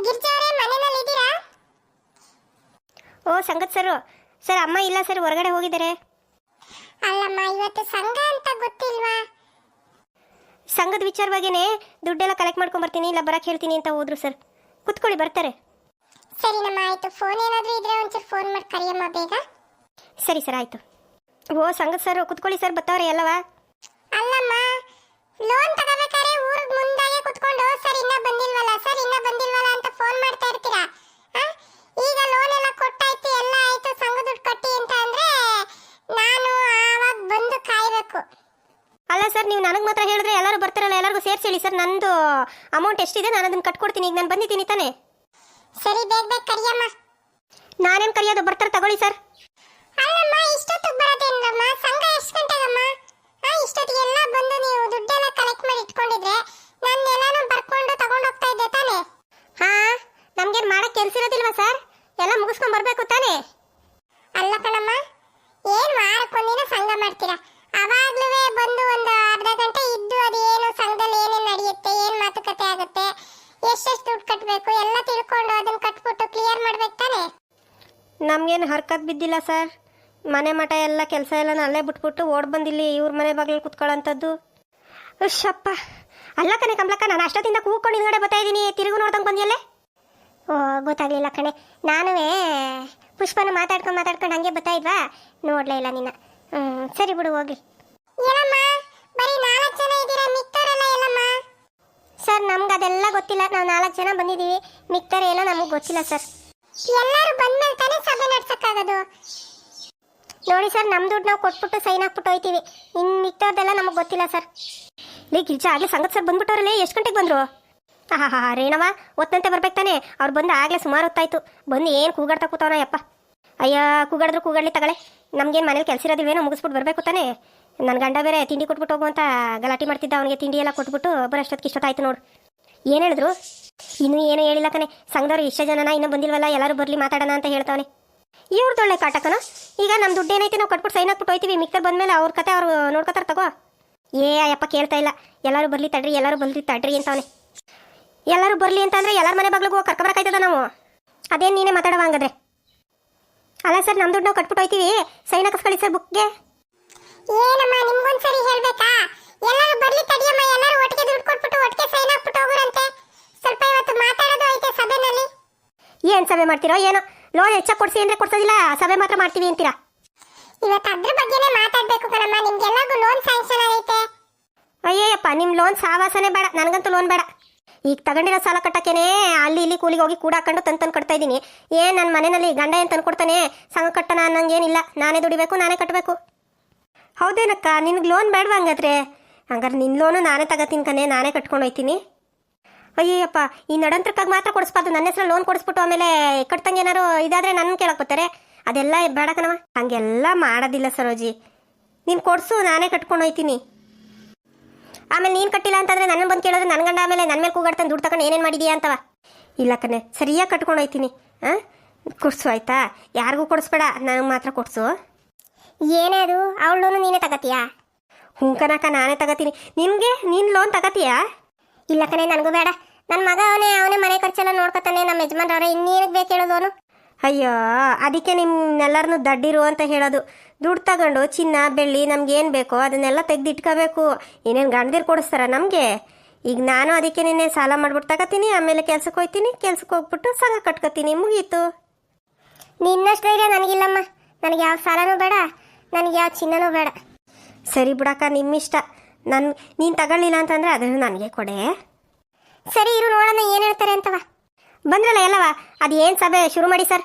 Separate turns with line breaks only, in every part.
ಗಿರ್ಜಾ ಅವರೇ ಮನೆಯಲ್ಲಿ ಇದ್ದೀರಾ?
ಓ ಸಂಗತ್ ಸರ್ ಅಮ್ಮ ಇಲ್ಲ ಸರ್, ಹೊರಗಡೆ ಹೋಗಿದ್ದಾರೆ.
ಅಲ್ಲಮ್ಮ, ಇವತ್ತು ಸಂಘ ಅಂತ ಗೊತ್ತಿಲ್ವಾ?
ಸಂಘದ ವಿಚಾರವಾಗಿನೇ ದುಡ್ಡೆಲ್ಲ ಕಲೆಕ್ಟ್ ಮಾಡ್ಕೊಂಡ್ ಬರ್ತೀನಿ, ಇಲ್ಲ ಬರಕ್ಕೆ ಹೇಳ್ತೀನಿ ಅಂತ ಹೋದ್ರು ಸರ್. ಕುತ್ಕೊಳ್ಳಿ, ಬರ್ತಾರೆ.
ಸರಿನಮ್ಮ, ಆಯ್ತು. ಫೋನ್ ಏನಾದರೂ ಇದ್ರೆ ಒಂಚೂರು ಫೋನ್ ಮಾಡಿ ಕರಿಯಮ್ಮ ಬೇಗ.
ಸರಿ ಸರ್, ಆಯ್ತು. ಓ ಸಂಗತ್ ಸರ್ ಕುತ್ಕೊಳ್ಳಿ ಸರ್, ಬರ್ತಾವ್ರೆ ಎಲ್ಲವ.
ಅಲ್ಲಮ್ಮ, ಲೋನ್ ತಗೋಬೇಕಾದ್ರೆ ಊರಿಗೆ ಮುಂದಾಗೆ ಕುತ್ಕೊಂಡು ಸರ್ ಇನ್ನೂ ಬಂದಿಲ್ವಲ್ಲ ಅಂತ ಫೋನ್ ಮಾಡ್ತಾ ಇರ್ತೀರಾ. ಈಗ ಲೋನ್ ಎಲ್ಲ ಕೊಟ್ಟಾಯ್ತು, ಎಲ್ಲ ಆಯ್ತು, ಸಂಘ ದುಡ್ಡು ಕಟ್ಟಿ ಅಂತ ಅಂದ್ರೆ ನಾನು ಆವಾಗ ಬಂದು ಕಾಯ್ಬೇಕು.
ಅಲ್ಲ ಸರ್, ನೀವು ನನಗೆ ಮಾತ್ರ ಹೇಳಿದ್ರೆ ಎಲ್ಲರೂ ಬರ್ತಾರಲ್ಲ, ಎಲ್ಲರಿಗೂ ಸೇರಿಸಿ ಹೇಳಿ ಸರ್. ನಂದು ಅಮೌಂಟ್ ಎಷ್ಟಿದೆ ನಾನು ಅದನ್ನು ಕಟ್ಕೊಡ್ತೀನಿ. ಈಗ ನಾನು ಬಂದಿದ್ದೀನಿ ತಾನೇ.
ಸರಿ, ಬೇಗ ಕರಿಯಮ್ಮ.
ನಾನೇನು ಕರೆಯೋದು, ಬರ್ತಾರೆ ತಗೊಳ್ಳಿ ಸರ್.
ಅಲ್ಲಮ್ಮ, ಇಷ್ಟೊತ್ತಿಗೆ ಬರೋದೇನಮ್ಮ? ಸಂಘ ಎಷ್ಟು ಗಂಟೆಗಮ್ಮ? ಇಷ್ಟೊತ್ತಿಗೆಲ್ಲ ಬಂದು ನೀವು ದುಡ್ಡೆಲ್ಲ ಕಲೆಕ್ಟ್ ಮಾಡಿ ಇಟ್ಕೊಂಡಿದ್ರೆ ನಾನು ಎಲ್ಲಾನು ಬರ್ಕೊಂಡು ತಗೊಂಡು ಹೋಗ್ತಾ ಇದ್ದೆ ತಾನೇ?
ಹಾ, ನಮ್ಗೇನು ಮಾಡಕ್ಕೆ ಕೆಲಸ ಇರೋದಿಲ್ವಾ ಸರ್? ಎಲ್ಲ ಮುಗಿಸ್ಕೊಂಡು ಬರಬೇಕು ತಾನೇ?
ಅಲ್ಲ ಕಣಮ್ಮ, ಏನು ವಾರಕ್ಕೊಂದಿನ ಸಂಘ ಮಾಡ್ತೀರಾ? ಅವಾಗ್ಲೂ ಬಂದು ಒಂದು ಅರ್ಧ ಗಂಟೆ ಇದ್ದು ಅದೇನು ಸಂಘದಲ್ಲಿ ಏನೇನು ನಡೆಯುತ್ತೆ, ಏನು ಮಾತುಕತೆ ಆಗುತ್ತೆ, ಎಷ್ಟೆಷ್ಟು ದುಡ್ಡು ಕಟ್ಟಬೇಕು ಎಲ್ಲ ತಿಳ್ಕೊಂಡು ಅದನ್ನ ಕಟ್ಬಿಟ್ಟು ಕ್ಲಿಯರ್ ಮಾಡ್ಬೇಕು ತಾನೇ?
ನಮಗೇನು ಹರ್ಕತ್ ಬಿದ್ದಿಲ್ಲ ಸರ್. ಮನೆ ಮಠ ಎಲ್ಲ ಕೆಲಸ ಎಲ್ಲ ಅಲ್ಲೇ ಬಿಟ್ಬಿಟ್ಟು ಓಡ್ ಬಂದಿಲ್ಲಿ ಇವ್ರ ಮನೆ ಬಾಗಿಲು ಕುತ್ಕೊಳ್ಳೋಂಥದ್ದು. ಶಪ್ಪ, ಅಲ್ಲ ಕಣೆ ಕಮಲಕ್ಕ, ನಾನು ಅಷ್ಟೊತ್ತಿಂದ ಕೂತ್ಕೊಂಡು ಹಿಂದ್ಗಡೆ ಬರ್ತಾ ಇದ್ದೀನಿ, ತಿರುಗು ನೋಡ್ದಂಗೆ ಬಂದಿಯಲ್ಲೇ.
ಓ, ಗೊತ್ತಾಗಲಿಲ್ಲ ಕಣೆ. ನಾನು ಪುಷ್ಪನ ಮಾತಾಡ್ಕೊಂಡು ಹಂಗೆ ಬರ್ತಾ ಇದ್ವಾ, ನೋಡ್ಲೇ ಇಲ್ಲ ನಿನ್ನ. ಸರಿ ಬಿಡು, ಹೋಗಿ. ಏನಮ್ಮ, ಬರೀ 4 ಜನ ಇದ್ದೀರಾ, ಮಿಕ್ತರೆಲ್ಲ ಎಲ್ಲಮ್ಮ?
ಸರ್, ನಮ್ಗೆ ಅದೆಲ್ಲ ಗೊತ್ತಿಲ್ಲ. ನಾವು 4 ಜನ ಬಂದಿದ್ದೀವಿ, ಮಿಕ್ತಾರೆ ಏನೋ ನಮಗೆ ಗೊತ್ತಿಲ್ಲ ಸರ್.
ಎಲ್ಲರೂ ಬಂದ್ಮೇಲೆ ತಾನೇ ಸಭೆ ನಡ್ಸಕ್ಕಾಗೋದು.
ನೋಡಿ ಸರ್, ನಮ್ಮ ದುಡ್ಡು ನಾವು ಕೊಟ್ಬಿಟ್ಟು ಸೈನ್ ಹಾಕ್ಬಿಟ್ಟು ಹೋಯ್ತೀವಿ. ಇನ್ನು ಮಿಕ್ತವ್ರದೆಲ್ಲ ನಮಗೆ ಗೊತ್ತಿಲ್ಲ ಸರ್. ಲೇ ಗಿರ್ಜಾ, ಆಗಲೇ ಸಂಗತ್ ಸರ್ ಬಂದ್ಬಿಟ್ಟವ್ರಲ್ಲೇ. ಎಷ್ಟು ಗಂಟೆಗೆ ಬಂದರು? ಹಾ ರೇಣವ, ಒತ್ತಂತೆ ಬರ್ಬೇಕು ತಾನೆ. ಅವ್ರು ಬಂದು ಆಗಲೇ ಸುಮಾರು ಹೊತ್ತಾಯ್ತು. ಬಂದು ಏನು ಕೂಗಾಡ್ತಾ ಕೂತವನ ಯಪ್ಪ. ಅಯ್ಯ, ಕೂಗಾಡಿದ್ರು ಕೂಗಾಡ್ಲಿ ತಗಳೆ. ನಮ್ಗೇನು ಮನೇಲಿ ಕೆಲಸ ಇರೋದಿಲ್ವೇನೋ, ಮುಗಿಸ್ಬಿಟ್ಟು ಬರಬೇಕು ತಾನೆ. ನನ್ನ ಗಂಡ ಬೇರೆ ತಿಂಡಿ ಕೊಟ್ಬಿಟ್ಟು ಹೋಗು ಅಂತ ಗಲಾಟೆ ಮಾಡ್ತಿದ್ದ. ಅವನಿಗೆ ತಿಂಡಿ ಎಲ್ಲ ಕೊಟ್ಬಿಟ್ಟು ಬರೋಷ್ಟೊತ್ತಿಗೆ ಇಷ್ಟೊತ್ತಾಯ್ತು ನೋಡು. ಏನು ಹೇಳಿದ್ರು? ಇನ್ನೂ ಏನು ಹೇಳಿಲ್ಲ ಕಣೆ. ಸಂಘದವ್ರು ಇಷ್ಟ ಜನನ ಇನ್ನೂ ಬಂದಿಲ್ವಲ್ಲ, ಎಲ್ಲರೂ ಬರಲಿ ಮಾತಾಡೋಣ ಅಂತ ಹೇಳ್ತಾವನೆ. ಇವ್ರದೊಳ್ಳೆ ಕಾಟಕನ. ಈಗ ನಮ್ಮ ದುಡ್ಡು ಏನೈತೆ ನಾವು ಕಟ್ಬಿಟ್ಟು ಸೈನ್ ಹಾಕ್ಬಿಟ್ಟು ಹೋಯ್ತೀವಿ. ಮಿಕ್ತರ್ ಬಂದಮೇಲೆ ಅವ್ರ ಕತೆ ಅವ್ರು ನೋಡ್ಕೊತಾರೆ ತಗೋ. ಅಯ್ಯಪ್ಪ ಕೇಳ್ತಾ ಇಲ್ಲ. ಎಲ್ಲರೂ ಬರಲಿ ತಡ್ರಿ ಅಂತವನೆ. ಎಲ್ಲರೂ ಬರಲಿ ಅಂತ ಅಂದರೆ ಎಲ್ಲರ ಮನೆ ಬಾಗ್ಲಿಗೂ ಹೋಗಿ ಕರ್ಕೊಬರಕಾಯ್ತದ ನಾವು. ಅದೇನು ನೀನೇ ಮಾತಾಡವ ಹಂಗಾದ್ರೆ. ಅಲ್ಲ ಸರ್, ನಮ್ಮ ದುಡ್ಡು ನಾವು ಕಟ್ಬಿಟ್ಟು ಹೋಯ್ತೀವಿ, ಸೈನ್ ಹಾಕಿಸ್ಕೊಳ್ಳಿ ಸರ್ ಬುಕ್ಗೆ.
ಏನಮ್ಮ, ನಿಮ್ಗೊಂದ್ಸರಿ ಹೇಳ್ಬೇಕಾ? ಎಲ್ಲರೂ ಬರ್ಲಿ ತಡಿಯಮ್ಮ, ಎಲ್ಲರೂ ಒಟ್ಟಿಗೆ ದುಡ್ಡು ಕೊಟ್ಬಿಟ್ಟು ಒಟ್ಟಿಗೆ ಸೈನ್ ಹಾಕ್ಬಿಟ್ಟು ಹೋಗೋರಂತೆ. ಸ್ವಲ್ಪ ಇವತ್ತು ಮಾತಾಡೋದು ಐತೆ ಸಭೆನಲ್ಲಿ.
ಏನು ಸಭೆ ಮಾಡ್ತೀರೋ ಏನೋ? ಲೋನ್ ಹೆಚ್ಚಾಗಿ ಕೊಡ್ಸಿ ಅಂದರೆ ಕೊಡ್ಸೋದಿಲ್ಲ, ಸಭೆ ಮಾತ್ರ ಮಾಡ್ತೀವಿ ಅಂತೀರಾ?
ಇವತ್ತು ಅದ್ರ ಬಗ್ಗೆನೇ ಮಾತಾಡಬೇಕು ಕಣಮ್ಮ. ನಿಮ್ಗೆಲ್ಲರಿಗೂ ಲೋನ್ ಸ್ಯಾಂಕ್ಷನ್ ಆಗೈತೆ.
ಅಯ್ಯಪ್ಪ, ನಿಮ್ಮ ಲೋನ್ ಸಾವಾಸನೆ ಬೇಡ, ನನಗಂತೂ ಲೋನ್ ಬೇಡ. ಈಗ ತಗೊಂಡಿರೋ ಸಾಲ ಕಟ್ಟಕ್ಕೇನೆ ಅಲ್ಲಿ ಇಲ್ಲಿ ಕೂಲಿಗೆ ಹೋಗಿ ಕೂಡ ಹಾಕೊಂಡು ತಂದು ಕಟ್ತಾ ಇದ್ದೀನಿ. ಏನು ನನ್ನ ಮನೆಯಲ್ಲಿ ಗಂಡ ಏನು ತಂದು ಕೊಡ್ತಾನೆ, ಸಂಘ ಕಟ್ಟಣ ಅನ್ನಂಗೇನಿಲ್ಲ. ನಾನೇ ದುಡಿಬೇಕು, ನಾನೇ ಕಟ್ಟಬೇಕು. ಹೌದೇನಕ್ಕ, ನಿನಗೆ ಲೋನ್ ಬೇಡವಾ ಹಂಗಾದ್ರೆ? ಹಂಗಾರೆ ನಿನ್ನ ಲೋನು ನಾನೇ ತಗೋತೀನಿ ಕಣೆ, ನಾನೇ ಕಟ್ಕೊಂಡು ಹೋಯ್ತೀನಿ. ಅಯ್ಯಪ್ಪ, ಈ ನಡಂತ್ರಕ್ಕಾಗಿ ಮಾತ್ರ ಕೊಡಿಸ್ಬಾರ್ದು. ನನ್ನ ಹೆಸರು ಲೋನ್ ಕೊಡಿಸ್ಬಿಟ್ಟು ಆಮೇಲೆ ಕಟ್ತಂಗೆ ಏನಾರು ಇದಾದರೆ ನನ್ನ ಕೇಳಕ್ಕೆ ಬರ್ತಾರೆ. ಅದೆಲ್ಲ ಬೇಡ ಕಣವ, ಹಂಗೆಲ್ಲ ಮಾಡೋದಿಲ್ಲ ಸರೋಜಿ. ನೀನು ಕೊಡಿಸು, ನಾನೇ ಕಟ್ಕೊಂಡು ಹೋಯ್ತೀನಿ. ಆಮೇಲೆ ನೀನು ಕಟ್ಟಿಲ್ಲ ಅಂತಂದರೆ ನನ್ನ ಬಂದು ಕೇಳಿದ್ರೆ ನನ್ನ ಗಂಡ ಆಮೇಲೆ ನನ್ನ ಮೇಲೆ ಕೂಗಾಡ್ತಾನೆ, ದುಡ್ಡು ತಗೊಂಡು ಏನೇನು ಮಾಡಿದೀಯಾ ಅಂತವ. ಇಲ್ಲ ಕಣೆ, ಸರಿಯಾಗಿ ಕಟ್ಕೊಂಡು ಹೋಯ್ತೀನಿ. ಕೊಡಿಸು ಆಯ್ತಾ? ಯಾರಿಗೂ ಕೊಡಿಸ್ಬೇಡ, ನನಗೆ ಮಾತ್ರ ಕೊಡಿಸು.
ಏನೇ ಅದು, ಅವಳ ಲೋನು ನೀನೇ ತಗೋತೀಯಾ?
ಹ್ಞೂ ಕನಕ, ನಾನೇ ತಗೋತೀನಿ. ನಿನಗೆ ನೀನು ಲೋನ್ ತಗೋತೀಯಾ?
ಇಲ್ಲ ಕಣೆ, ನನಗೂ ಬೇಡ. ನನ್ನ ಮಗ ಅವನೇ ಮನೆ ಖರ್ಚೆಲ್ಲ ನೋಡ್ಕೊತಾನೆ. ನಮ್ಮ ಯಜಮಾನ್ರವ್ರೆ ಇನ್ನೇನಕ್ಕೆ ಬೇಕು ಹೇಳೋದು ಅವನು?
ಅಯ್ಯೋ, ಅದಕ್ಕೆ ನಿಮ್ನೆಲ್ಲರನ್ನೂ ದಡ್ಡಿರು ಅಂತ ಹೇಳೋದು. ದುಡ್ಡು ತಗೊಂಡು ಚಿನ್ನ ಬೆಳ್ಳಿ ನಮ್ಗೇನು ಬೇಕೋ ಅದನ್ನೆಲ್ಲ ತೆಗೆದಿಟ್ಕೋಬೇಕು. ಇನ್ನೇನು ಗಂಡದಿರು ಕೊಡಿಸ್ತಾರ ನಮಗೆ? ಈಗ ನಾನು ಅದಕ್ಕೆ ನಿನ್ನೆ ಸಾಲ ಮಾಡ್ಬಿಟ್ಟು ತಗೋತೀನಿ, ಆಮೇಲೆ ಕೆಲ್ಸಕ್ಕೆ ಹೋಗ್ತೀನಿ, ಕೆಲ್ಸಕ್ಕೆ ಹೋಗ್ಬಿಟ್ಟು ಸಂಘ ಕಟ್ಕೋತೀನಿ, ಮುಗೀತು.
ನಿನ್ನಷ್ಟು ಧೈರ್ಯ ನನಗಿಲ್ಲಮ್ಮ. ನನಗೆ ಯಾವ ಸಾಲನೂ ಬೇಡ, ನನಗೆ ಯಾವ ಚಿನ್ನನೂ ಬೇಡ.
ಸರಿ ಬಿಡಕ್ಕ, ನಿಮ್ಮಿಷ್ಟ. ನೀನು ತಗೊಳ್ಳಿಲ್ಲ ಅಂತಂದರೆ ಅದನ್ನು ನನಗೆ ಕೊಡೆ.
ಸರಿ ಇರು, ನೋಡೋಣ ಏನು ಹೇಳ್ತಾರೆ ಅಂತವ.
ಬಂದ್ರಲ್ಲ ಎಲ್ಲವ, ಅದು ಏನು ಸಭೆ ಶುರು ಮಾಡಿ ಸರ್.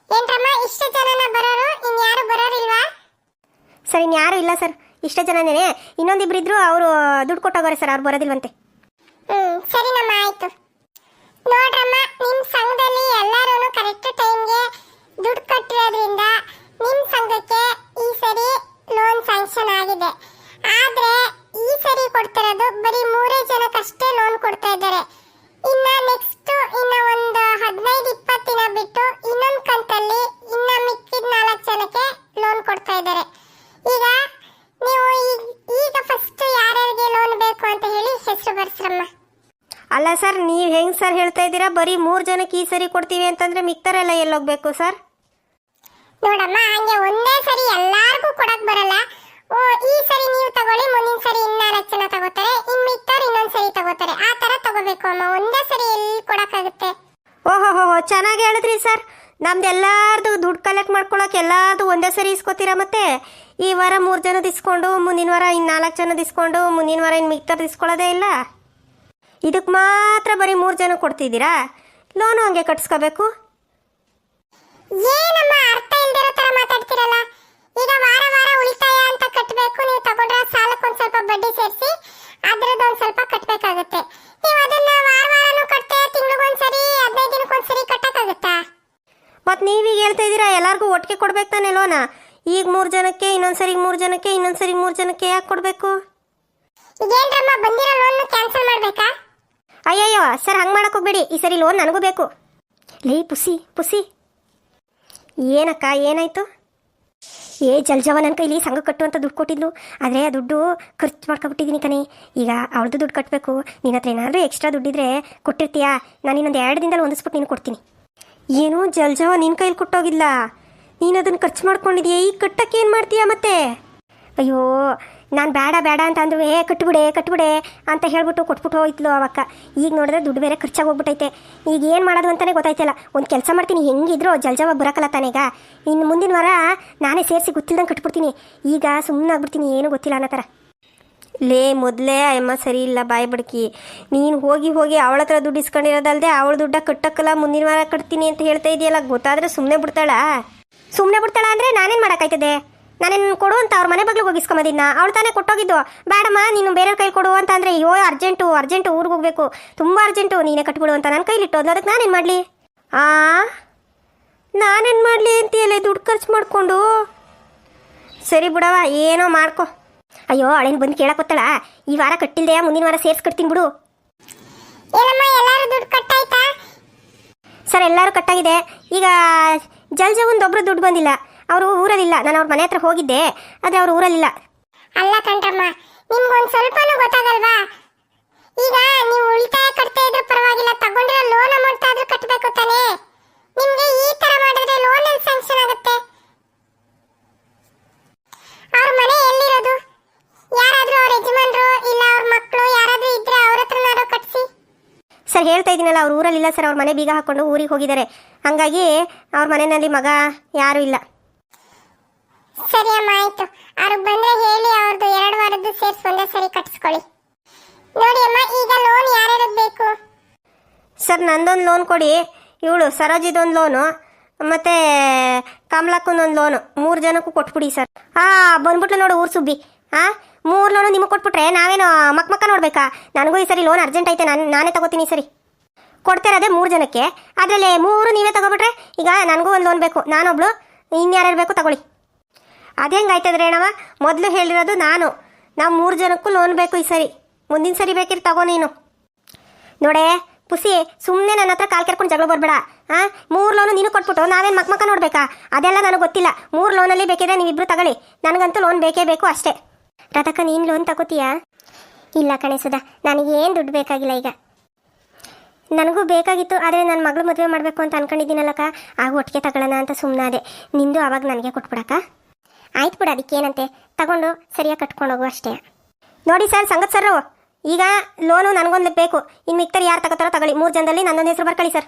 ಏನ್ರಮ್ಮ, ಇಷ್ಟು ಜನನ ಬರೋರು, ಇನ್ಯಾರು ಬರೋರಿಲ್ವಾ?
ಸರ್, ಇನ್ಯಾರು ಇಲ್ಲ ಸರ್, ಇಷ್ಟೇ ಜನನೇ. ಇನ್ನೊಂದಿಬ್ರು ಇದ್ರು, ಅವರು ದುಡ್ಡು ಕೊಟ್ಟೋಗೋರೆ ಸರ್, ಅವ್ರು ಬರೋದಿಲ್ವಂತೆ.
ಸರಿನಮ್ಮ, ಆಯ್ತು. ನೋಡ್ರಮ್ಮ, ನಿಮ್ಮ ಸಂಘದಲ್ಲಿ ಎಲ್ಲರೂ ಕರೆಕ್ಟ್ ಟೈಮ್ಗೆ ದುಡ್ಡು ಕಟ್ಟಿರೋದ್ರಿಂದ ನಿಮ್ಮ ಸಂಘಕ್ಕೆ ಈ ಸರಿ ಲೋನ್ ಸ್ಯಾಂಕ್ಷನ್ ಆಗಿದೆ. ಆದ್ರೆ ಈ ಸರಿ ಕೊಡ್ತಿರೋದು ಬರೀ 3 ಜನಕ್ಕಷ್ಟೇ ಲೋನ್ ಕೊಡ್ತಾ ಇದ್ದಾರೆ. ಇನ್ನ ನೆಕ್ಸ್ಟ್ ಒಂದು 15-20 ದಿನ ಬಿಟ್ಟು ಇನ್ನೊಂದು ಕಂತಲ್ಲಿ ಇನ್ನ ಮಿಕ್ಕಿದ 4 ಜನಕ್ಕೆ ಲೋನ್ ಕೊಡ್ತಾ ಇದ್ದಾರೆ. ಈಗ ನೀವು ಈಗ ಫಸ್ಟ್ ಯಾರ್ಯಾರಿಗೆ ಲೋನ್ ಬೇಕು ಅಂತ ಹೇಳಿ ಹೆಸರು ಬರ್ಸ್ರಮ್ಮ.
ಅಲ್ಲ ಸರ್ ನೀವು ಹೆಂಗೆ ಸರ್ ಹೇಳ್ತಾ ಇದ್ದೀರಾ? ಬರೀ 3 ಜನಕ್ಕೆ ಈ ಸರಿ ಕೊಡ್ತೀವಿ ಅಂತಂದರೆ ಮಿಕ್ತಾರೆಲ್ಲ ಎಲ್ಲೋಗ್ಬೇಕು ಸರ್?
ನೋಡಮ್ಮ, ಹಂಗೆ ಒಂದೇ ಸರಿ ಎಲ್ಲಾರ್ಗೂ ಕೊಡಕ್ ಬರಲ್ಲ. ಈ ಸರಿ ನೀವು ತಗೊಳ್ಳಿ, ಮುಂದಿನ ಸರಿ ಇನ್ನ 4 ಜನ ತಗೋತಾರೆ, ಇನ್ ಮಿಕ್ತವ್ರು ಇನ್ನೊಂದ್ ಸರಿ ತಗೋತಾರೆ. ಆ ತರ ತಗೋಬೇಕು ಅಮ್ಮ, ಒಂದೇ ಸರಿ ಎಲ್ಲಿ ಕೊಡಕ್ಕಾಗುತ್ತೆ?
ಓಹೋ ಚೆನ್ನಾಗಿ ಹೇಳಿದ್ರಿ ಸರ್. ನಮ್ದು ಎಲ್ಲಾರ್ದು ದುಡ್ಡು ಕಲೆಕ್ಟ್ ಮಾಡ್ಕೊಳಕ್ಕೆ ಎಲ್ಲಾರ್ದು ಒಂದೇ ಸರಿ ಇಸ್ಕೊತೀರಾ? ಮತ್ತೆ ಈ ವಾರ 3 ಜನದ ಇಸ್ಕೊಂಡು ಮುಂದಿನ ವಾರ ಇನ್ನು 4 ಜನದ ಇಸ್ಕೊಂಡು ಮುಂದಿನ ವಾರ ಇನ್ನು ಮಿಕ್ತವ್ರದ್ದು ಇಸ್ಕೊಳ್ಳೋದೇ ಇಲ್ಲ. ಇದಕ್ಕೆ ಮಾತ್ರ ಬರೀ 3 ಜನ ಕೊಡ್ತಿದ್ದೀರಾ? ಲೋನು ಹಂಗೆ ಕಟ್ಸ್ಕೋಬೇಕು?
ಏನಮ್ಮ ಅರ್ಥ ಇಲ್ದಿರೋ ತರ ಮಾತಾಡ್ತಿರಲ್ಲ. ಈಗ ವಾರ ವಾರ ಉಳಿತಾಯ ಅಂತ ಕಟ್ಟಬೇಕು. ನೀವು ತಗೊಂಡ್ರ ಸಾಲಕ್ಕೆ ಒಂದ್ ಸ್ವಲ್ಪ ಬಡ್ಡಿ ಸೇರಿಸಿ ಅದ್ರದ್ದು ಒಂದ್ ಸ್ವಲ್ಪ ಕಟ್ಟಬೇಕಾಗುತ್ತೆ. ನೀವು ಅದನ್ನ ವಾರ ವಾರನೂ ಕಟ್ತೆ, ತಿಂಗಳಿಗೊಂದ್ಸರಿ 15 ದಿನಕ್ಕೊಂದ್ಸರಿ ಕಟ್ಟಕ್ಕಾಗುತ್ತಾ?
ಮತ್ತು ನೀವೀಗ ಹೇಳ್ತಾ ಇದ್ದೀರಾ ಎಲ್ಲರಿಗೂ ಒಟ್ಟಿಗೆ ಕೊಡ್ಬೇಕು ತಾನೆ ಲೋನ? ಈಗ 3 ಜನಕ್ಕೆ, ಇನ್ನೊಂದ್ಸರಿ 3 ಜನಕ್ಕೆ, ಇನ್ನೊಂದ್ಸರಿ 3 ಜನಕ್ಕೆ ಯಾಕೆ ಕೊಡಬೇಕು?
ಇದೇನ್ರಮ್ಮ, ಬಂದಿರೋ ಲೋನ್ ಕ್ಯಾನ್ಸಲ್ ಮಾಡ್ಬೇಕಾ?
ಅಯ್ಯಯ್ಯೋ ಸರ್, ಹಂಗೆ ಮಾಡಕ್ಕೆ ಹೋಗ್ಬೇಡಿ. ಈ ಸರಿ ಲೋನ್ ನನಗೂ ಬೇಕು. ಲೇ ಪುಸಿ ಏನಕ್ಕ, ಏನಾಯ್ತು? ಜಲ್ಜವ ನನ್ನ ಕೈಲಿ ಸಂಘ ಕಟ್ಟು ಅಂತ ದುಡ್ಡು ಕೊಟ್ಟಿದ್ಲು. ಆದರೆ ಆ ದುಡ್ಡು ಖರ್ಚು ಮಾಡ್ಕೊಬಿಟ್ಟಿದ್ದೀನಿ ಕಣೆ. ಈಗ ಅವಳದು ದುಡ್ಡು ಕಟ್ಟಬೇಕು. ನಿನ್ನ ಹತ್ರ ಏನಾದರೂ ಎಕ್ಸ್ಟ್ರಾ ದುಡ್ಡಿದ್ರೆ ಕೊಟ್ಟಿರ್ತೀಯಾ? ನಾನು ಇನ್ನೊಂದು 2 ದಿನದಲ್ಲಿ ಹೊಂದಿಸ್ಬಿಟ್ಟು ನೀನು ಕೊಡ್ತೀನಿ. ಏನು ಜಲ್ಜವ ನಿನ್ನ ಕೈಲಿ ಕೊಟ್ಟೋಗಿಲ್ಲ? ನೀನು ಅದನ್ನು ಖರ್ಚು ಮಾಡ್ಕೊಂಡಿದೀಯ. ಈಗ ಕಟ್ಟಕ್ಕೆ ಏನು ಮಾಡ್ತೀಯಾ ಮತ್ತೆ? ಅಯ್ಯೋ, ನಾನು ಬೇಡ ಅಂತ ಅಂದ್ರೂ ಕಟ್ಬಿಡೆ ಅಂತ ಹೇಳ್ಬಿಟ್ಟು ಕೊಟ್ಬಿಟ್ಟು ಹೋಯ್ತಲು ಅವಕ್ಕ. ಈಗ ನೋಡಿದ್ರೆ ದುಡ್ಡು ಬೇರೆ ಖರ್ಚಾಗಿ ಹೋಗ್ಬಿಟ್ಟೈತೆ. ಈಗ ಏನು ಮಾಡೋದು ಅಂತಲೇ ಗೊತ್ತಾಯ್ತಲ್ಲ. ಒಂದು ಕೆಲಸ ಮಾಡ್ತೀನಿ, ಹೆಂಗಿದ್ರು ಜಲ್ಜವ ಬರೋಕ್ಕಲ್ಲ ತಾನೇ. ಈಗ ಇನ್ನು ಮುಂದಿನ ವಾರ ನಾನೇ ಸೇರಿಸಿ ಗೊತ್ತಿಲ್ದಂಗೆ ಕಟ್ಬಿಡ್ತೀನಿ. ಈಗ ಸುಮ್ಮನೆ ಆಗ್ಬಿಡ್ತೀನಿ, ಏನೂ ಗೊತ್ತಿಲ್ಲ ಅನ್ನೋ ಥರ. ಲೇ ಮೊದಲೇ ಅಮ್ಮ ಸರಿ ಇಲ್ಲ, ಬಾಯಿ ಬಡ್ಕಿ. ನೀನು ಹೋಗಿ ಅವಳ ಹತ್ರ ದುಡ್ಡು ಇಸ್ಕೊಂಡಿರೋದಲ್ದೆ ಅವಳ ದುಡ್ಡ ಕಟ್ಟಕ್ಕಲ್ಲ, ಮುಂದಿನ ವಾರ ಕಟ್ತೀನಿ ಅಂತ ಹೇಳ್ತಾ ಇದೆಯಲ್ಲ. ಗೊತ್ತಾದರೆ ಸುಮ್ಮನೆ ಬಿಡ್ತಾಳ ಅಂದರೆ ನಾನೇನು ಮಾಡೋಕ್ಕಾಯ್ತದೆ? ನಾನೇನು ಕೊಡು ಅಂತ ಅವ್ರ ಮನೆ ಬಗ್ಲಿಗೆ ಹೋಗಿಸ್ಕೊಂಬದಿದ್ನ. ಅವಳು ತಾನೇ ಕೊಟ್ಟೋಗಿದ್ದು. ಬೇಡಮ್ಮ ನೀನು ಬೇರೆ ಕೈ ಕೊಡು ಅಂತ ಅಂದರೆ, ಅಯ್ಯೋ ಅರ್ಜೆಂಟು ಊರಿಗೆ ಹೋಗಬೇಕು, ತುಂಬ ಅರ್ಜೆಂಟು, ನೀನೇ ಕಟ್ಬಿಡು ಅಂತ ನನ್ನ ಕೈಲಿಟ್ಟೋದು. ಅದಕ್ಕೆ ನಾನೇನು ಮಾಡಲಿ? ನಾನೇನು ಮಾಡಲಿ ಅಂತೀಯಲ್ಲ, ದುಡ್ಡು ಖರ್ಚು ಮಾಡಿಕೊಂಡು. ಸರಿ ಬಿಡವ, ಏನೋ ಮಾಡ್ಕೊ. ಅಯ್ಯೋ ಅವಳೇನು ಬಂದು ಕೇಳಕ್ಕೆ ಗೊತ್ತಳ? ಈ ವಾರ ಕಟ್ಟಿಲ್ದೆ ಮುಂದಿನ ವಾರ ಸೇರಿಸಿ ಕಟ್ತೀನಿ ಬಿಡು. ಸರ್ ಎಲ್ಲರೂ ಕಟ್ಟಾಗಿದೆ. ಈಗ ಜಲ್ಜವೊಂದೊಬ್ರು ದುಡ್ಡು ಬಂದಿಲ್ಲ, ಅವರು ಊರಲ್ಲಿಲ್ಲ. ನಾನು ಅವ್ರ ಮನೆ ಹತ್ರ ಹೋಗಿದ್ದೆ, ಆದರೆ ಅವ್ರು ಊರಲ್ಲಿಲ್ಲ.
ಅಲ್ಲ ಕಣ್ರಮ್ಮ, ನಿಮ್ಗೊಂದು ಸ್ವಲ್ಪನೂ ಗೊತ್ತಾಗಲ್ವಾ? ಈಗ ನೀವು ಉಳಿತಾಯ ಕಟ್ತಾ ಇದ್ರೆ ಪರವಾಗಿಲ್ಲ, ತಗೊಂಡಿರೋ ಲೋನ್ ಅಮೌಂಟ್ ಆದ್ರೂ ಕಟ್ಟಬೇಕು ತಾನೇ. ನಿಮ್ಗೆ ಈ ತರ ಮಾಡಿದ್ರೆ ಲೋನ್ ಎಲ್ಲಿ ಸ್ಯಾಂಕ್ಷನ್ ಆಗುತ್ತೆ? ಅವ್ರ ಮನೆ ಎಲ್ಲಿರೋದು? ಯಾರಾದ್ರೂ ಅವ್ರ ಯಜಮಾನ್ರು ಇಲ್ಲ ಅವ್ರ ಮಕ್ಕಳು ಯಾರಾದ್ರೂ ಇದ್ರೆ ಅವ್ರ ಹತ್ರನಾದ್ರೂ ಕಟ್ಸಿ.
ಸರ್ ಹೇಳ್ತಾ ಇದ್ದೀನಲ್ಲ, ಅವ್ರ ಊರಲ್ಲಿಲ್ಲ ಸರ್. ಅವ್ರ ಮನೆ ಬೀಗ ಹಾಕೊಂಡು ಊರಿಗೆ ಹೋಗಿದ್ದಾರೆ. ಹಾಗಾಗಿ ಅವ್ರ ಮನೆಯಲ್ಲಿ ಮಗ ಯಾರೂ ಇಲ್ಲ.
ಸರಿ ಅಮ್ಮ, ಆಯ್ತು. ಅವ್ರಿಗೆ ಬಂದ್ರೆ ಹೇಳಿ ಅವ್ರದ್ದು 2 ವಾರದ್ದು ಸೇರಿಸಿ ಒಂದೇ ಸರಿ ಕಟ್ಸ್ಕೊಳ್ಳಿ. ನೋಡಿ ಅಮ್ಮ, ಈಗ ಲೋನ್ ಯಾರ್ಯಾರು ಬೇಕು?
ಸರ್ ನಂದೊಂದು ಲೋನ್ ಕೊಡಿ, ಇವಳು ಸರೋಜಿದೊಂದು ಲೋನು, ಮತ್ತು ಕಮಲಕ್ಕನೊಂದು ಲೋನು, 3 ಜನಕ್ಕೂ ಕೊಟ್ಬಿಡಿ ಸರ್. ಬಂದ್ಬಿಟ್ಲು ನೋಡು ಊರು ಸುಬ್ಬಿ. 3 ಲೋನು ನಿಮಗೆ ಕೊಟ್ಬಿಟ್ರೆ ನಾವೇನು ಮಕ್ಕ ನೋಡ್ಬೇಕಾ? ನನಗೂ ಈ ಸರಿ ಲೋನ್ ಅರ್ಜೆಂಟ್ ಐತೆ, ನಾನೇ ತಗೋತೀನಿ ಈ ಸರಿ. ಕೊಡ್ತಿರೋದೇ 3 ಜನಕ್ಕೆ, ಅದರಲ್ಲಿ 3 ನೀವೇ ತಗೋಬಿಟ್ರೆ ಈಗ ನನಗೂ ಒಂದು ಲೋನ್ ಬೇಕು. ನಾನೊಬ್ಳು, ಇನ್ಯಾರ್ಯಾರು ಬೇಕು ತಗೊಳ್ಳಿ. ಅದು ಹೆಂಗೆ ಆಯ್ತದ್ರೆ ಅಣ್ಣವ? ಮೊದಲು ಹೇಳಿರೋದು ನಾವು 3 ಜನಕ್ಕೂ ಲೋನ್ ಬೇಕು ಈ ಸರಿ. ಮುಂದಿನ ಸರಿ ಬೇಕಿರ್ ತಗೋ ನೀನು. ನೋಡೇ ಪುಸಿ, ಸುಮ್ಮನೆ ನನ್ನ ಹತ್ರ ಕಾಲು ಕೆರ್ಕೊಂಡು ಜಗಳ ಬರಬೇಡ. 3 ಲೋನು ನೀನು ಕೊಟ್ಬಿಟ್ಟು ನಾವೇನು ಮಕ್ಕ ನೋಡ್ಬೇಕಾ? ಅದೆಲ್ಲ ನನಗೆ ಗೊತ್ತಿಲ್ಲ. 3 ಲೋನಲ್ಲಿ ಬೇಕಿದ್ರೆ ನೀವಿಬ್ರು ತಗೊಳ್ಳಿ, ನನಗಂತೂ ಲೋನ್ ಬೇಕೇ ಬೇಕು ಅಷ್ಟೇ. ರಾಧಕ್ಕ, ನೀನು ಲೋನ್ ತಗೋತೀಯಾ? ಇಲ್ಲ ಕಣೆ ಸುಧಾ, ನನಗೇನು ದುಡ್ಡು ಬೇಕಾಗಿಲ್ಲ. ಈಗ ನನಗೂ ಬೇಕಾಗಿತ್ತು, ಆದರೆ ನನ್ನ ಮಗಳು ಮದುವೆ ಮಾಡಬೇಕು ಅಂತ ಅನ್ಕೊಂಡಿದ್ದೀನಲ್ಲಕ್ಕ, ಆಗ ಒಟ್ಟಿಗೆ ತಗೊಳ್ಳೋಣ ಅಂತ ಸುಮ್ಮನೆ ಅದೇ. ನಿಂದು ಆವಾಗ ನನಗೆ ಕೊಟ್ಬಿಡಕ್ಕ? ಆಯ್ತು ಬಿಡ, ಅದಕ್ಕೇನಂತೆ, ತಗೊಂಡು ಸರಿಯಾಗಿ ಕಟ್ಕೊಂಡು ಹೋಗು ಅಷ್ಟೇ. ನೋಡಿ ಸರ್, ಸಂಗತ್ ಸರ್, ಈಗ ಲೋನು ನನಗೊಂದು ಬೇಕು. ಇನ್ನು ಮಿಕ್ತರು ಯಾರು ತಗೋತಾರೋ ತಗೊಳ್ಳಿ. 3 ಜನದಲ್ಲಿ ನನ್ನೊಂದು ಹೆಸರು ಬರ್ಕೊಳ್ಳಿ ಸರ್.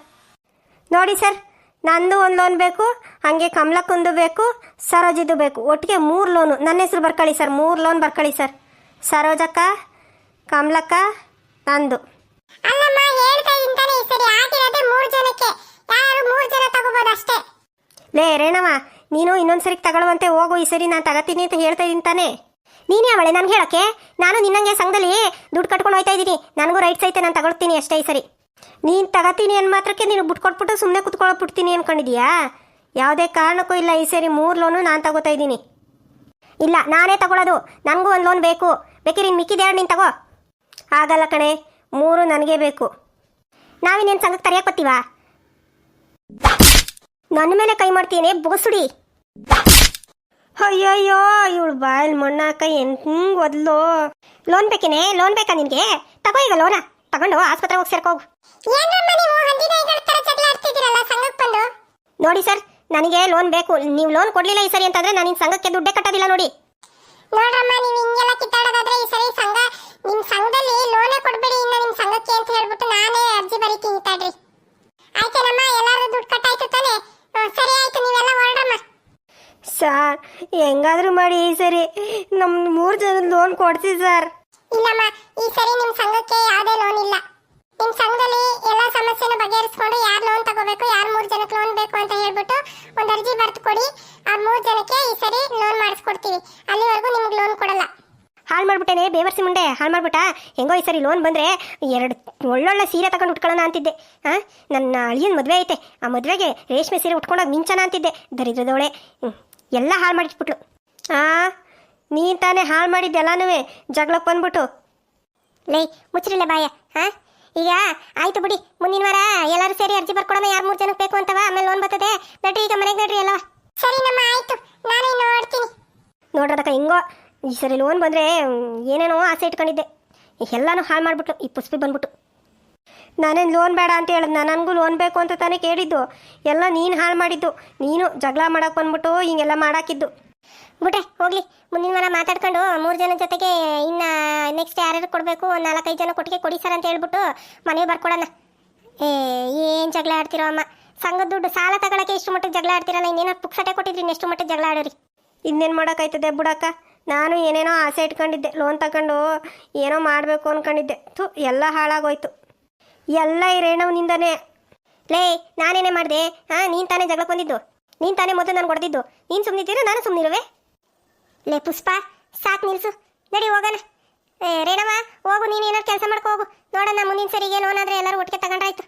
ನೋಡಿ ಸರ್, ನಂದು ಒಂದು ಲೋನ್ ಬೇಕು, ಹಾಗೆ ಕಮಲಕ್ಕೊಂದು ಬೇಕು, ಸರೋಜಿದು ಬೇಕು. ಒಟ್ಟಿಗೆ 3 ಲೋನು ನನ್ನ ಹೆಸರು ಬರ್ಕೊಳ್ಳಿ ಸರ್. 3 ಲೋನ್ ಬರ್ಕೊಳ್ಳಿ ಸರ್. ಸರೋಜಕ್ಕ, ಕಮಲಕ್ಕ, ನಂದು.
ಅಲ್ಲಮ್ಮ, ಹೇಳ್ತಾ ಇದ್ದಾನೆ ಈ ಸರಿ ಆಗಿರೋದೇ 3 ಜನಕ್ಕೆ. ಯಾರು 3 ಜನ ತಗೋಬಹುದು ಅಷ್ಟೇ.
ಲೇ ರೇಣವ, ನೀನು ಇನ್ನೊಂದು ಸರಿಗೆ ತಗೊಳ್ಳುವಂತೆ ಹೋಗು. ಈ ಸರಿ ನಾನು ತಗೋತೀನಿ ಅಂತ ಹೇಳ್ತಾ ಇದ್ದೀನಿ ತಾನೆ. ನೀನು ಯಾವಳೆ ನನಗೆ ಹೇಳೋಕ್ಕೆ? ನಾನು ನಿನ್ನಂಗೆ ಸಂಘದಲ್ಲಿ ದುಡ್ಡು ಕಟ್ಕೊಂಡು ಹೋಗ್ತಾ ಇದ್ದೀನಿ. ನನಗೂ ರೈಟ್ಸ್ ಐತೆ, ನಾನು ತಗೊಳ್ತೀನಿ ಅಷ್ಟೇ ಈ ಸರಿ. ನೀನು ತಗೋತೀನಿ ಅನ್ ಮಾತ್ರಕ್ಕೆ ನೀನು ಬಿಟ್ಟು ಕೊಟ್ಬಿಟ್ಟು ಸುಮ್ಮನೆ ಕುತ್ಕೊಳ್ಳೋಗ್ಬಿಡ್ತೀನಿ ಅನ್ಕೊಂಡಿದೀಯಾ? ಯಾವುದೇ ಕಾರಣಕ್ಕೂ ಇಲ್ಲ. ಈ ಸರಿ 3 ಲೋನು ನಾನು ತಗೋತಾ ಇದ್ದೀನಿ. ಇಲ್ಲ, ನಾನೇ ತಗೊಳ್ಳೋದು. ನನಗೂ ಒಂದು ಲೋನ್ ಬೇಕು. ಬೇಕಿರಿ ನೀನು ಮಿಕ್ಕಿದ 2 ನೀನು ತಗೋ. ಆಗಲ್ಲ ಕಣೆ, 3 ನನಗೇ ಬೇಕು. ನಾವಿನ್ನೇನು ಸಂಘಕ್ಕೆ ತರೆಯಕ್ಕೆ ಬರ್ತೀವಾ? ನನ್ನ ಮೇಲೆ ಕೈ ಮಾಡ್ತೀನಿ ಬೋಸುಡಿ. ಅಯ್ಯಯ್ಯೋ, ಇವಳು ಬಾಯಲ್ಲಿ ಮಣ್ಣಾಕ ಹೆಂಗೆ ಒದ್ಲು. ಲೋನ್ ಬೇಕೇನೆ? ಲೋನ್ ಬೇಕಾ ನಿನಗೆ? ತಗೋ ಈಗ ಲೋನ ತಗೊಂಡು ಆಸ್ಪತ್ರೆಗೆ ಹೋಗಿ ಸೇರ್ಕೋಗು.
ಏನ್ರಮ್ಮ ನೀವು ಹಂದಿನಾಯಿಗಳ ತರ ಜಗಳ ಆಡ್ತಿದ್ದೀರಲ್ಲ ಸಂಘಕ್ಕೆ ಬಂದು?
ನೋಡಿ ಸರ್, ನನಗೆ ಲೋನ್ ಬೇಕು. ನೀವು ಲೋನ್ ಕೊಡ್ಲಿಲ್ಲ ಈ ಸರಿ ಅಂತಂದ್ರೆ ನಾನು ನಿನ್ನ ಸಂಘಕ್ಕೆ ದುಡ್ಡೇ ಕಟ್ಟೋದಿಲ್ಲ ನೋಡಿ.
ನೋಡ್ರಮ್ಮ, ನೀವು ಹಿಂಗೆಲ್ಲ ಕಿತ್ತಾಡೋದಾದ್ರೆ ಈ ಸರಿ ನಿಮ್ ಸಂಘದಲ್ಲಿ ಲೋನೇ ಕೊಡ್ಬೇಡಿ ಇನ್ನ ನಿಮ್ ಸಂಘಕ್ಕೆ ಅಂತ ಹೇಳ್ಬಿಟ್ಟು ನಾನೇ ಅರ್ಜಿ ಬರೀತೀನಿ ತಡ್ರಿ. ಆಯ್ತೇನಮ್ಮ? ಎಲ್ಲಾರು ದುಡ್ಡು ಕಟ್ಟಾಯ್ತು ತಾನೆ? ಸರಿ ಆಯ್ತು, ನೀವೆಲ್ಲ ಹೊರಡ್ರಮ್ಮ.
ಸರ್, ಹೆಂಗಾದ್ರೂ ಮಾಡಿ ಈ ಸರಿ ನಮ್ಮ 3 ಜನದ ಲೋನ್ ಕೊಡ್ಸಿ ಸರ್.
ಇಲ್ಲಮ್ಮ, ಈ ಸರಿ ನಿಮ್ ಸಂಘಕ್ಕೆ ಯಾವುದೇ ಲೋನ್ ಇಲ್ಲ. ನಿಮ್ ಸಂಘದಲ್ಲಿ ಎಲ್ಲಾ ಸಮಸ್ಯೆನ ಬಗೆಹರಿಸ್ಕೊಂಡು ಯಾರು ಲೋನ್ ತಗೋಬೇಕು, ಯಾರು 3 ಜನಕ್ಕೆ ಲೋನ್ ಬೇಕು ಅಂತ ಹೇಳ್ಬಿಟ್ಟು ಒಂದು ಅರ್ಜಿ ಬರೆದು ಕೊಡಿ. ಆ 3 ಜನಕ್ಕೆ ಈ ಸರಿ ಲೋನ್ ಮಾಡಿಸ್ಕೊಡ್ತೀವಿ. ಅಲ್ಲಿವರೆಗೂ ನಿಮ್ಗೆ ಲೋನ್ ಕೊಡಲ್ಲ.
ಹಾಳು ಮಾಡ್ಬಿಟ್ಟೇನೆ ಬೇವರ್ಸಿ ಮುಂಡೆ, ಹಾಳು ಮಾಡ್ಬಿಟ್ಟ. ಹೆಂಗೋ ಈ ಸರಿ ಲೋನ್ ಬಂದರೆ 2 ಒಳ್ಳೊಳ್ಳೆ ಸೀರೆ ತಗೊಂಡು ಉಟ್ಕೊಳ್ಳೋಣ ಅಂತಿದ್ದೆ. ನನ್ನ ಅಳಿಯನ ಮದುವೆ ಐತೆ, ಆ ಮದುವೆಗೆ ರೇಷ್ಮೆ ಸೀರೆ ಉಟ್ಕೊಂಡಾಗ ಮಿಂಚನ ಅಂತಿದ್ದೆ. ದರಿದ್ರದವಳೆ ಎಲ್ಲ ಹಾಳು ಮಾಡಿಟ್ಬಿಟ್ಲು. ನೀನು ತಾನೇ ಹಾಳು ಮಾಡಿದ್ದೆಲ್ಲನೂ ಜಗಳಕ್ಕೆ ಬಂದ್ಬಿಟ್ಟು.
ಲೇ ಮುಚ್ಚಿರಲ್ಲ ಬಾಯ. ಈಗ ಆಯ್ತು ಬಿಡಿ, ಮುಂದಿನ ವಾರ ಎಲ್ಲರೂ ಸೇರಿ ಅರ್ಜಿ ಬರ್ಕೊಡೋಣ ಯಾರು 3 ಜನಕ್ಕೆ ಬೇಕು ಅಂತವ. ಆಮೇಲೆ ಲೋನ್ ಬರ್ತದೆ. ನಡ್ರಿ ಈಗ ಮನೆಗೆ ನಡ್ರಿ ಅಲ್ಲವ. ಸರಿ ನಮ್ಮ ಆಯ್ತು, ನಾನು ನೋಡ್ತೀನಿ.
ನೋಡ್ರದಕ್ಕ ಹಿಂಗೋ ಈ ಸರಿ ಲೋನ್ ಬಂದರೆ ಏನೇನೋ ಆಸೆ ಇಟ್ಕೊಂಡಿದ್ದೆ, ಎಲ್ಲನೂ ಹಾಳು ಮಾಡಿಬಿಟ್ಲು ಈ ಪುಷ್ಪಿ ಬಂದ್ಬಿಟ್ಟು. ನಾನೇನು ಲೋನ್ ಬೇಡ ಅಂತ ಹೇಳಿದ್ನ, ನನಗೂ ಲೋನ್ ಬೇಕು ಅಂತ ತಾನೇ ಕೇಳಿದ್ದು. ಎಲ್ಲ ನೀನು ಹಾಳು ಮಾಡಿದ್ದು. ನೀನು ಜಗಳ ಮಾಡಕ್ಕೆ ಬಂದ್ಬಿಟ್ಟು ಹಿಂಗೆಲ್ಲ ಮಾಡಾಕಿದ್ದು.
ಬಿಟ್ಟೆ ಹೋಗ್ಲಿ, ಮುಂದಿನ ವಾರ ಮಾತಾಡ್ಕೊಂಡು 3 ಜನ ಜೊತೆಗೆ ಇನ್ನು ನೆಕ್ಸ್ಟ್ ಯಾರ್ಯಾರು ಕೊಡಬೇಕು 4-5 ಜನ ಕೊಟ್ಟಿಗೆ ಕೊಡಿ ಸರ್ ಅಂತ ಹೇಳ್ಬಿಟ್ಟು ಮನೆಗೆ ಬರ್ಕೊಡೋಣ. ಏನು ಜಗಳ ಆಡ್ತಿರೋ ಅಮ್ಮ? ಸಂಘದ ದುಡ್ಡು ಸಾಲ ತಗೊಳಕ್ಕೆ ಇಷ್ಟು ಮಟ್ಟಿಗೆ ಜಗಳ ಆಡ್ತಿರಲ್ಲ, ಇನ್ನೇನೋ ಪುಕ್ಸಟೆ ಕೊಟ್ಟಿದ್ರಿ, ಇನ್ನೆಷ್ಟು ಮಟ್ಟಿಗೆ ಜಗಳ ಆಡೋರಿ.
ಇನ್ನೇನು ಮಾಡೋಕ್ಕಾಯ್ತದೆ ಬಿಡಕ್ಕ. ನಾನು ಏನೇನೋ ಆಸೆ ಇಟ್ಕೊಂಡಿದ್ದೆ, ಲೋನ್ ತಗೊಂಡು ಏನೋ ಮಾಡಬೇಕು ಅಂದ್ಕೊಂಡಿದ್ದೆ. ಎಲ್ಲ ಹಾಳಾಗೋಯ್ತು. ಎಲ್ಲ ಈ ರೇಣವನಿಂದನೇ.
ಲೇ ನಾನೇನೇ ಮಾಡಿದೆ? ನೀನು ತಾನೇ ಜಗಳ ಬಂದಿದ್ದು, ನೀನು ತಾನೇ ಮೊದಲು ನಾನು ಕೊಡ್ದಿದ್ದು. ನೀನು ಸುಮ್ಮನಿದ್ದೀರ, ನಾನು ಸುಮ್ಮನಿರುವೆ? ಲೇ ಪುಷ್ಪ, ಸಾಕು ನಿಲ್ಸು, ನಡಿ ಹೋಗೋಣ. ರೇಣವ ಹೋಗು, ನೀನು ಏನಾದ್ರು ಕೆಲಸ ಮಾಡ್ಕೊ ಹೋಗು. ನೋಡೋಣ ಮುಂದಿನ ಸರಿಗೆ ಲೋನ್ ಆದರೆ ಎಲ್ಲರೂ ಒಟ್ಟಿಗೆ ತಗೊಂಡ್ರಾಯ್ತು.